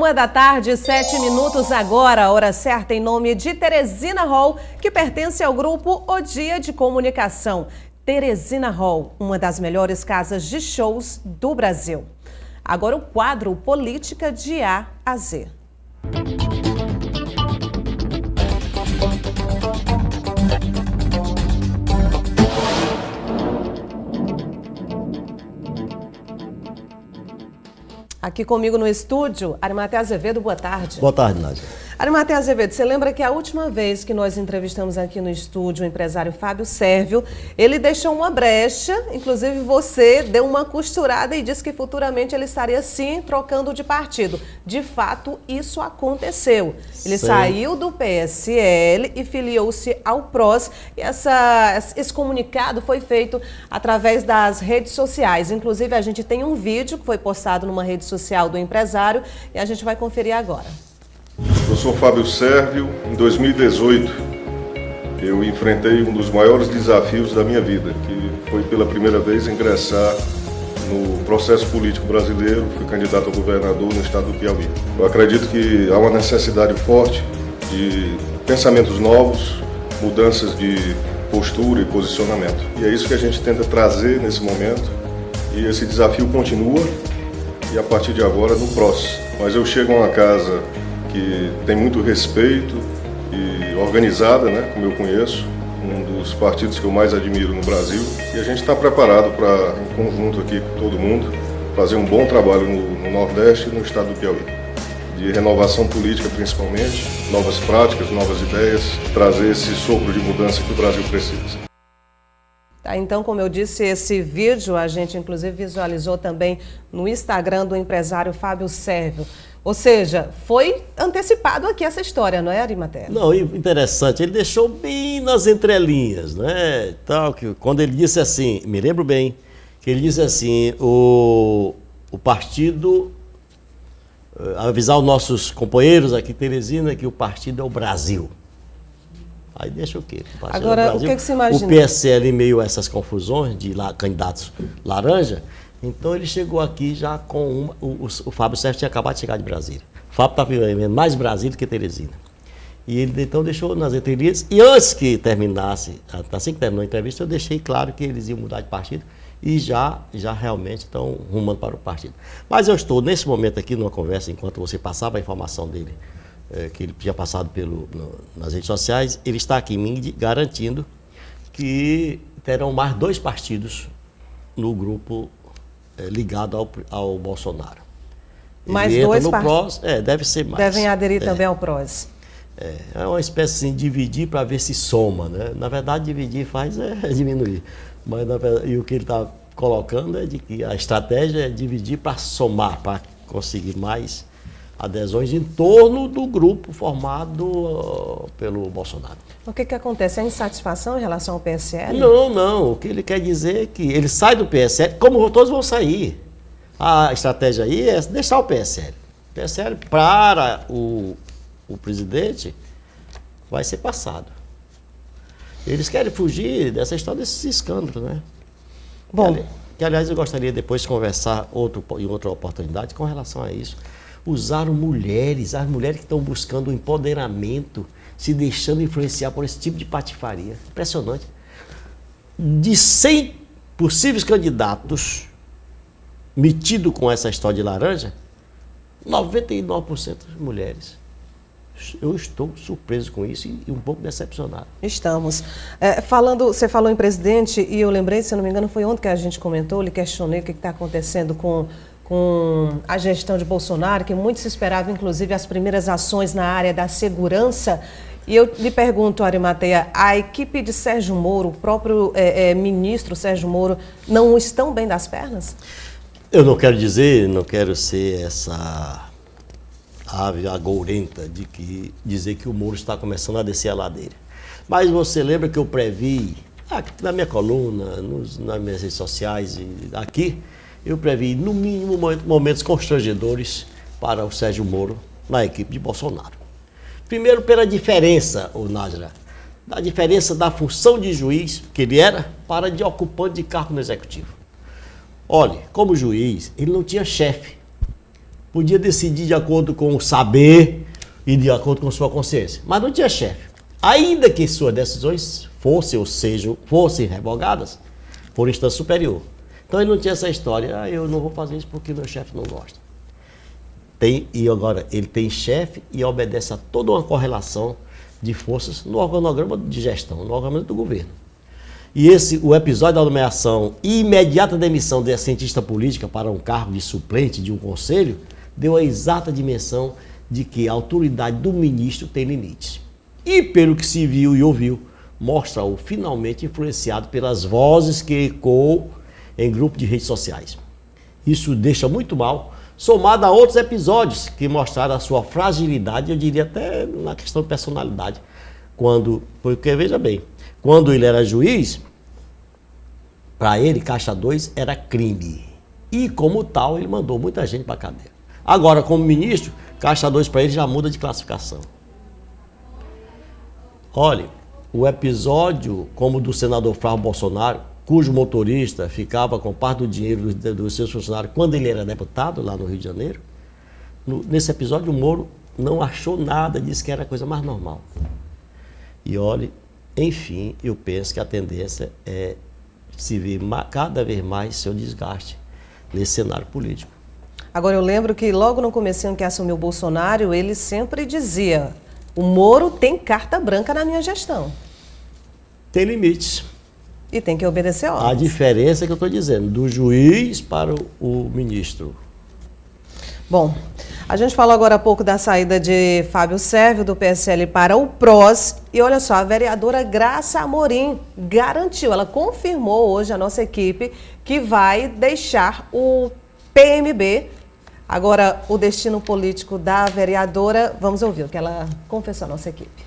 1h, 7 minutos agora, hora certa em nome de Teresina Hall, que pertence ao grupo O Dia de Comunicação. Teresina Hall, uma das melhores casas de shows do Brasil. Agora o quadro Política de A a Z. Aqui comigo no estúdio, Arimatea Azevedo, boa tarde. Boa tarde, Nádia. Arimatea Azevedo, você lembra que a última vez que nós entrevistamos aqui no estúdio o empresário Fábio Sérvio, ele deixou uma brecha, inclusive você deu uma costurada e disse que futuramente ele estaria sim trocando de partido. De fato, isso aconteceu. Ele saiu do PSL e filiou-se ao PROS e esse comunicado foi feito através das redes sociais. Inclusive, a gente tem um vídeo que foi postado numa rede social do empresário e a gente vai conferir agora. Eu sou Fábio Sérvio. Em 2018, eu enfrentei um dos maiores desafios da minha vida, que foi pela primeira vez ingressar no processo político brasileiro. Fui candidato a governador no estado do Piauí. Eu acredito que há uma necessidade forte de pensamentos novos, mudanças de postura e posicionamento. E é isso que a gente tenta trazer nesse momento. E esse desafio continua, e a partir de agora no PROS. Mas eu chego a uma casa que tem muito respeito e organizada, né, como eu conheço, um dos partidos que eu mais admiro no Brasil. E a gente está preparado para, em conjunto aqui com todo mundo, fazer um bom trabalho no Nordeste e no estado do Piauí. De renovação política principalmente, novas práticas, novas ideias, trazer esse sopro de mudança que o Brasil precisa. Tá, então, como eu disse, esse vídeo a gente inclusive visualizou também no Instagram do empresário Fábio Sérvio. Ou seja, foi antecipado aqui essa história, não é, Arimatea? Não, interessante, ele deixou bem nas entrelinhas, né? Tal, que quando ele disse assim, me lembro bem, que ele disse assim, o partido, avisar os nossos companheiros aqui em Teresina que o partido é o Brasil. Aí deixa o quê? Agora, o que você imagina? O PSL, em meio a essas confusões de candidatos laranja, então ele chegou aqui já com o Fábio Sérvio tinha acabado de chegar de Brasília. O Fábio está vivendo mais Brasília do que Teresina. E ele então deixou nas entrelinhas, e antes que terminasse, assim que terminou a entrevista, eu deixei claro que eles iam mudar de partido e já realmente estão rumando para o partido. Mas eu estou nesse momento aqui numa conversa, enquanto você passava a informação dele, que ele tinha passado nas redes sociais, ele está aqui me garantindo que terão mais 2 partidos no grupo ligado ao Bolsonaro. Mais ele 2 partidos? Deve ser mais. Devem aderir também ao PROS. É uma espécie assim, de dividir para ver se soma, né? Na verdade, dividir faz diminuir. Mas, e o que ele está colocando é de que a estratégia é dividir para somar, para conseguir mais adesões em torno do grupo formado pelo Bolsonaro. O que acontece? É insatisfação em relação ao PSL? Não. O que ele quer dizer é que ele sai do PSL, como todos vão sair. A estratégia aí é deixar o PSL. O PSL para o presidente vai ser passado. Eles querem fugir dessa história, desses escândalos, né? Bom, que aliás eu gostaria depois de conversar em outra oportunidade com relação a isso. Usaram mulheres, as mulheres que estão buscando o empoderamento, se deixando influenciar por esse tipo de patifaria. Impressionante. De 100 possíveis candidatos metidos com essa história de laranja, 99% mulheres. Eu estou surpreso com isso e um pouco decepcionado. Estamos. Você falou em presidente e eu lembrei, se não me engano, foi ontem que a gente comentou, lhe questionei o que está acontecendo com a gestão de Bolsonaro, que muito se esperava, inclusive, as primeiras ações na área da segurança. E eu lhe pergunto, Arimatea, a equipe de Sérgio Moro, o próprio ministro Sérgio Moro, não estão bem das pernas? Eu não quero ser essa ave agourenta de dizer que o Moro está começando a descer a ladeira. Mas você lembra que eu previ, na minha coluna, nas minhas redes sociais e aqui, eu previ, no mínimo, momentos constrangedores para o Sérgio Moro na equipe de Bolsonaro. Primeiro, pela diferença, Nájera, da diferença da função de juiz que ele era para de ocupante de cargo no Executivo. Olha, como juiz, ele não tinha chefe. podia decidir de acordo com o saber e de acordo com sua consciência, mas não tinha chefe. Ainda que suas decisões fossem revogadas por instância superior. Então ele não tinha essa história, eu não vou fazer isso porque meu chefe não gosta. E agora, ele tem chefe e obedece a toda uma correlação de forças no organograma de gestão, no organograma do governo. E o episódio da nomeação e imediata demissão da cientista política para um cargo de suplente de um conselho deu a exata dimensão de que a autoridade do ministro tem limites. E pelo que se viu e ouviu, mostra-o finalmente influenciado pelas vozes que ecoam em grupos de redes sociais. Isso deixa muito mal, somado a outros episódios que mostraram a sua fragilidade, eu diria até na questão de personalidade. Porque veja bem, quando ele era juiz, para ele, Caixa 2 era crime. E como tal, ele mandou muita gente para a cadeia. Agora, como ministro, Caixa 2 para ele já muda de classificação. Olha, o episódio como o do senador Flávio Bolsonaro, cujo motorista ficava com parte do dinheiro dos seus funcionários quando ele era deputado lá no Rio de Janeiro, nesse episódio o Moro não achou nada, disse que era a coisa mais normal. E olha, enfim, eu penso que a tendência é se ver cada vez mais seu desgaste nesse cenário político. Agora, eu lembro que logo no comecinho que assumiu o Bolsonaro, ele sempre dizia: o Moro tem carta branca na minha gestão. Tem limites. E tem que obedecer ordens. A diferença é que eu estou dizendo, do juiz para o ministro. Bom, a gente falou agora há pouco da saída de Fábio Sérvio do PSL para o PROS. E olha só, a vereadora Graça Amorim garantiu, ela confirmou hoje a nossa equipe que vai deixar o PMB. Agora, o destino político da vereadora, vamos ouvir o que ela confessou à nossa equipe.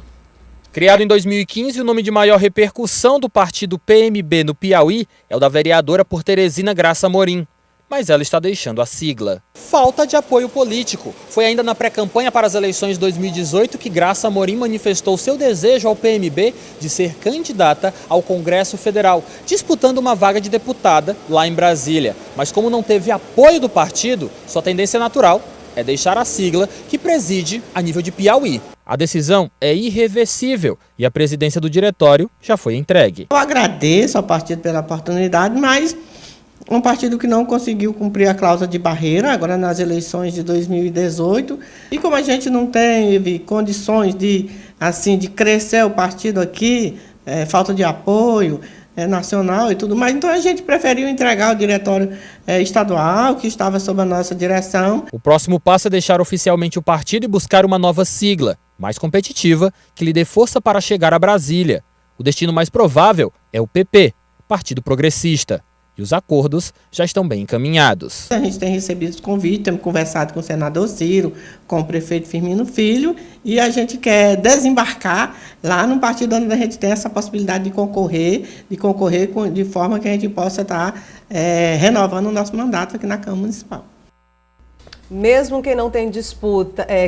Criado em 2015, o nome de maior repercussão do partido PMB no Piauí é o da vereadora por Teresina Graça Amorim. Mas ela está deixando a sigla. Falta de apoio político. Foi ainda na pré-campanha para as eleições de 2018 que Graça Amorim manifestou seu desejo ao PMB de ser candidata ao Congresso Federal, disputando uma vaga de deputada lá em Brasília. Mas como não teve apoio do partido, sua tendência natural é deixar a sigla que preside a nível de Piauí. A decisão é irreversível e a presidência do diretório já foi entregue. Eu agradeço ao partido pela oportunidade, mas um partido que não conseguiu cumprir a cláusula de barreira agora nas eleições de 2018. E como a gente não teve condições de crescer o partido aqui, falta de apoio nacional e tudo mais, então a gente preferiu entregar ao diretório estadual, que estava sob a nossa direção. O próximo passo é deixar oficialmente o partido e buscar uma nova sigla, mais competitiva, que lhe dê força para chegar a Brasília. O destino mais provável é o PP, Partido Progressista. E os acordos já estão bem encaminhados. A gente tem recebido os convites, temos conversado com o senador Ciro, com o prefeito Firmino Filho, e a gente quer desembarcar lá no partido onde a gente tem essa possibilidade de concorrer de forma que a gente possa estar renovando o nosso mandato aqui na Câmara Municipal. Mesmo quem não tem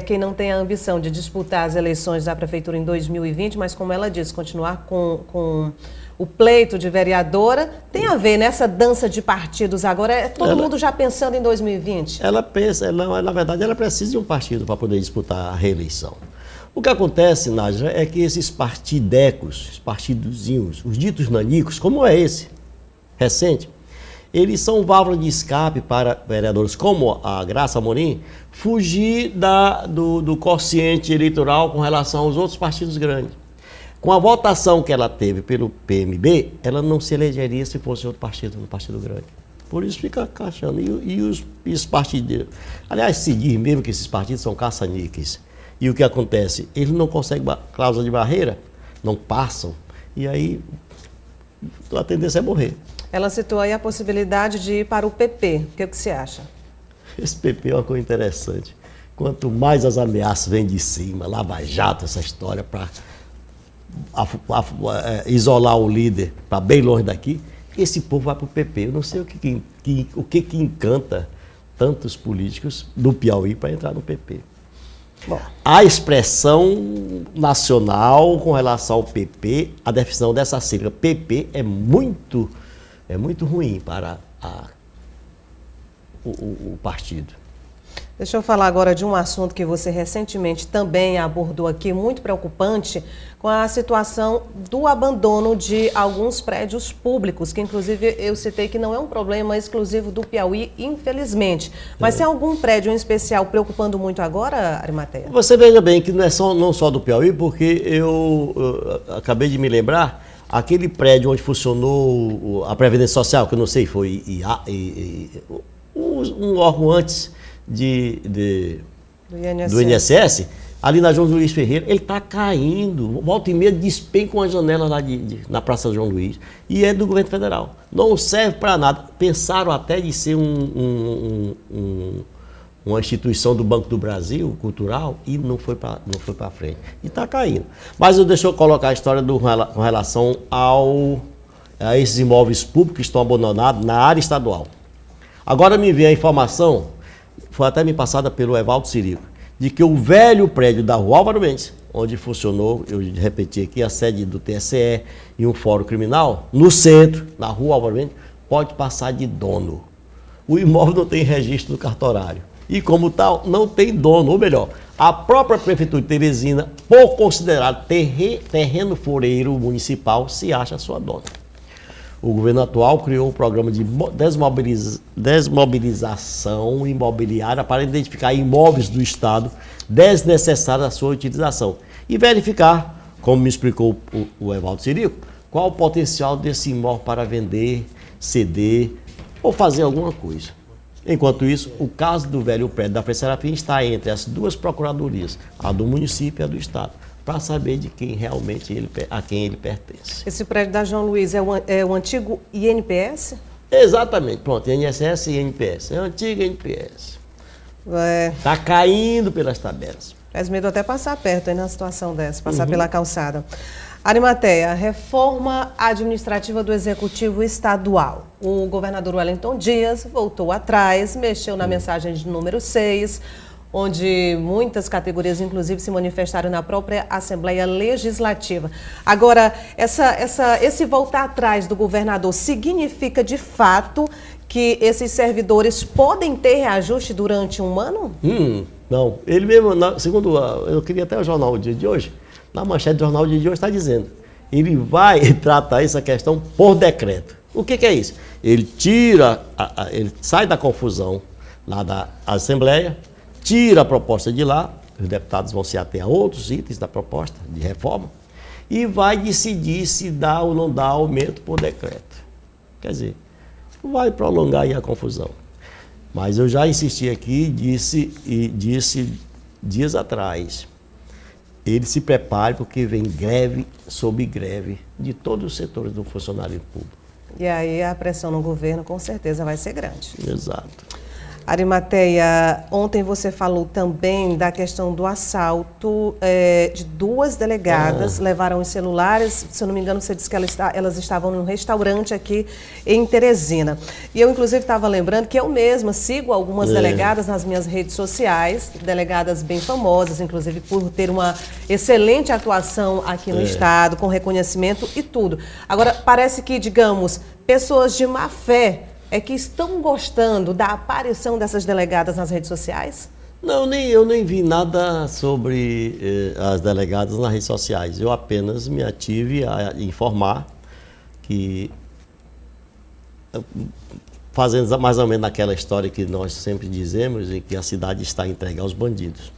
quem não tem a ambição de disputar as eleições da Prefeitura em 2020, mas como ela disse, continuar com o pleito de vereadora, tem a ver nessa dança de partidos agora? Todo mundo já pensando em 2020? Ela pensa, na verdade, ela precisa de um partido para poder disputar a reeleição. O que acontece, Nájila, é que esses partidecos, os partidozinhos, os ditos nanicos, como é esse, recente, eles são válvula de escape para vereadores como a Graça Amorim fugir do quociente eleitoral com relação aos outros partidos grandes. Com a votação que ela teve pelo PMB, ela não se elegeria se fosse outro partido, um partido grande. Por isso fica caixando. E os partidos... Aliás, se diz mesmo que esses partidos são caça-níqueis. E o que acontece? Eles não conseguem cláusula de barreira, não passam, e aí a tendência é morrer. Ela citou aí a possibilidade de ir para o PP. O que você acha? Esse PP é uma coisa interessante. Quanto mais as ameaças vêm de cima, Lava Jato, essa história para isolar o líder para bem longe daqui, esse povo vai para o PP. Eu não sei o que encanta tantos políticos do Piauí para entrar no PP. Bom, a expressão nacional com relação ao PP, a definição dessa sigla PP é muito ruim para o partido. Deixa eu falar agora de um assunto que você recentemente também abordou aqui, muito preocupante, com a situação do abandono de alguns prédios públicos, que inclusive eu citei que não é um problema exclusivo do Piauí, infelizmente. Mas tem algum prédio em especial preocupando muito agora, Arimateia? Você veja bem que não só do Piauí, porque eu acabei de me lembrar, aquele prédio onde funcionou a Previdência Social, que eu não sei, foi um órgão antes do INSS, ali na João Luiz Ferreira, ele está caindo. Volta e meia despenca uma janela lá na Praça João Luiz. E é do governo federal. Não serve para nada. Pensaram até de ser uma instituição do Banco do Brasil, cultural, e não foi para frente. E está caindo. Mas deixa eu colocar a história com relação a esses imóveis públicos que estão abandonados na área estadual. Agora me veio a informação, foi até me passada pelo Evaldo Sirico, de que o velho prédio da Rua Álvaro Mendes, onde funcionou, eu repeti aqui, a sede do TSE e um fórum criminal, no centro, na Rua Álvaro Mendes, pode passar de dono. O imóvel não tem registro no cartorário. E como tal, não tem dono, ou melhor, a própria Prefeitura de Teresina, por considerar terreno foreiro municipal, se acha sua dona. O governo atual criou um programa de desmobilização imobiliária para identificar imóveis do Estado desnecessários à sua utilização e verificar, como me explicou o Evaldo Sirico, qual o potencial desse imóvel para vender, ceder ou fazer alguma coisa. Enquanto isso, o caso do velho prédio da Frei Serafim está entre as duas procuradorias, a do município e a do Estado, para saber de quem realmente a quem ele pertence. Esse prédio da João Luiz é o antigo INPS? Exatamente, pronto, INSS e INPS, é o antigo INPS. Está caindo pelas tabelas. Faz medo até passar perto aí na situação dessa, passar pela calçada. Arimateia, reforma administrativa do Executivo Estadual. O governador Wellington Dias voltou atrás, mexeu na mensagem de número 6, onde muitas categorias, inclusive, se manifestaram na própria Assembleia Legislativa. Agora, esse voltar atrás do governador significa, de fato, que esses servidores podem ter reajuste durante um ano? Não. Ele mesmo, segundo, eu queria até o jornal o dia de hoje, na manchete do jornal o dia de hoje está dizendo, ele vai tratar essa questão por decreto. O que é isso? Ele ele sai da confusão lá da Assembleia, tira a proposta de lá, os deputados vão se ater a outros itens da proposta de reforma e vai decidir se dá ou não dá aumento por decreto. Quer dizer, vai prolongar aí a confusão. Mas eu já insisti aqui, disse dias atrás, ele se prepare porque vem greve sobre greve de todos os setores do funcionário público. E aí a pressão no governo com certeza vai ser grande. Exato. Arimateia, ontem você falou também da questão do assalto de duas delegadas, levaram os celulares, se eu não me engano você disse que elas estavam num restaurante aqui em Teresina. E eu inclusive estava lembrando que eu mesma sigo algumas delegadas nas minhas redes sociais, delegadas bem famosas, inclusive por ter uma excelente atuação aqui no estado, com reconhecimento e tudo. Agora, parece que, digamos, pessoas de má fé é que estão gostando da aparição dessas delegadas nas redes sociais? Não, eu nem vi nada sobre as delegadas nas redes sociais. Eu apenas me ative a informar que, fazendo mais ou menos aquela história que nós sempre dizemos, em que a cidade está entregue aos bandidos.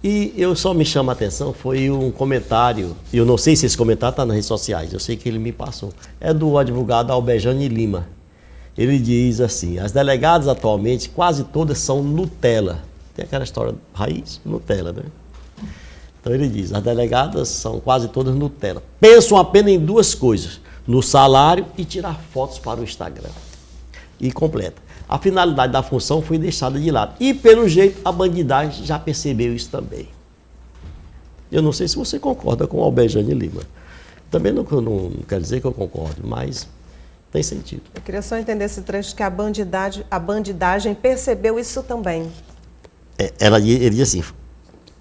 E eu só me chama a atenção, foi um comentário, eu não sei se esse comentário está nas redes sociais, eu sei que ele me passou, é do advogado Albejane Lima. Ele diz assim, as delegadas atualmente quase todas são Nutella. Tem aquela história, raiz, Nutella, né? Então ele diz, as delegadas são quase todas Nutella. Pensam apenas em duas coisas, no salário e tirar fotos para o Instagram. E completa. A finalidade da função foi deixada de lado. E pelo jeito a bandidagem já percebeu isso também. Eu não sei se você concorda com o Albejane Lima. Também não quero dizer que eu concordo, mas tem sentido. Eu queria só entender esse trecho que a bandidagem percebeu isso também. Ele diz assim,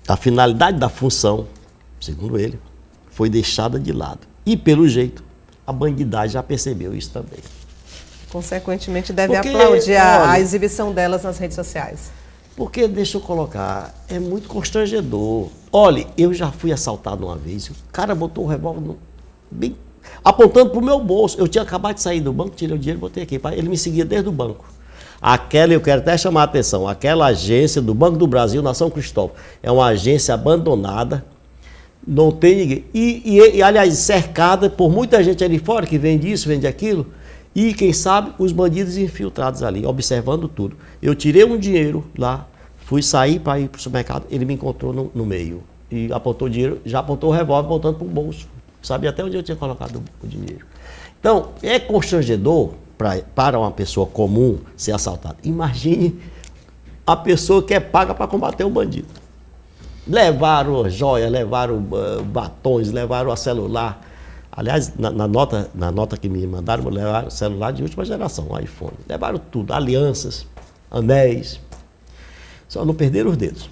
a finalidade da função, segundo ele, foi deixada de lado. E pelo jeito, a bandidagem já percebeu isso também. Consequentemente, deve aplaudir a exibição delas nas redes sociais. Porque, deixa eu colocar, é muito constrangedor. Olha, eu já fui assaltado uma vez, o cara botou o revólver bem apontando para o meu bolso. Eu tinha acabado de sair do banco, tirei o dinheiro e botei aqui. Ele me seguia desde o banco. Eu quero até chamar a atenção, aquela agência do Banco do Brasil, na São Cristóvão, é uma agência abandonada, não tem ninguém. E aliás, cercada por muita gente ali fora que vende isso, vende aquilo, e quem sabe os bandidos infiltrados ali, observando tudo. Eu tirei um dinheiro lá, fui sair para ir para o supermercado, ele me encontrou no meio e apontou o dinheiro, já apontou o revólver voltando para o bolso. Sabia até onde eu tinha colocado o dinheiro. Então, é constrangedor para uma pessoa comum ser assaltada. Imagine a pessoa que é paga para combater o bandido. Levaram joia, levaram batons, levaram o celular. Aliás, na nota que me mandaram, levaram celular de última geração, um iPhone. Levaram tudo, alianças, anéis. Só não perderam os dedos.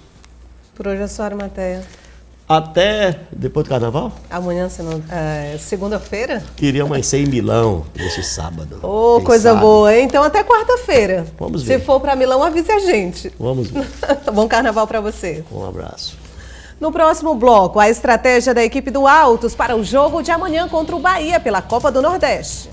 Por hoje é só, Arimateia. Até depois do carnaval? Amanhã, segunda-feira? Queria amanhecer em Milão nesse sábado. Oh, coisa sabe? boa, hein? Então até quarta-feira. Vamos ver. Se for para Milão, avise a gente. Vamos ver. Bom carnaval para você. Um abraço. No próximo bloco, a estratégia da equipe do Altos para o jogo de amanhã contra o Bahia pela Copa do Nordeste.